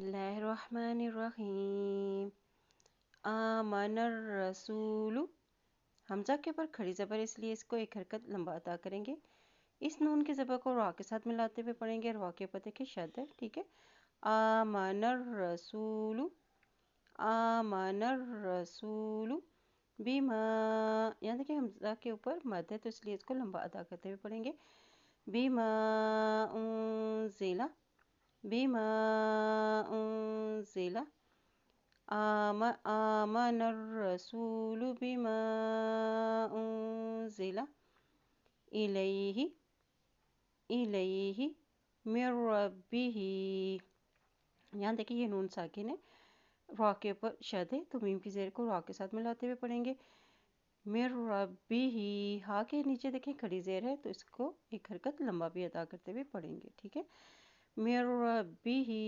बिस्मिल्लाहिर्रहमानिर्रहीम। आमनर रसूलु, हमजा के ऊपर खड़ी ज़बर इसलिए इसको एक हरकत लंबा अदा करेंगे। इस नून की ज़बर को रा के साथ मिलाते हुए पढ़ेंगे। रा के ऊपर देखिए शद है, ठीक है। आमनर रसूलु, आमनर रसूलु बिमा, यहाँ देखिए हमजा के ऊपर मद है तो इसलिए इसको लंबा अदा करते हुए पढ़ेंगे। बिमा उनज़िला, बिमा उनज़िला, आमनर रसूलु बिमा उनज़िला इलैहि, इलैहि मिर रब्बिही। यहाँ देखिए ये नून साकिन है, रा के ऊपर शद है तो मीम की ज़ेर को रा के साथ मिलाते हुए पढ़ेंगे। मिर रब्बिही, हा के नीचे देखिए खड़ी ज़ेर है तो इसको एक हरकत लंबा भी अदा करते हुए पढ़ेंगे, ठीक है। मिर रब्बिही।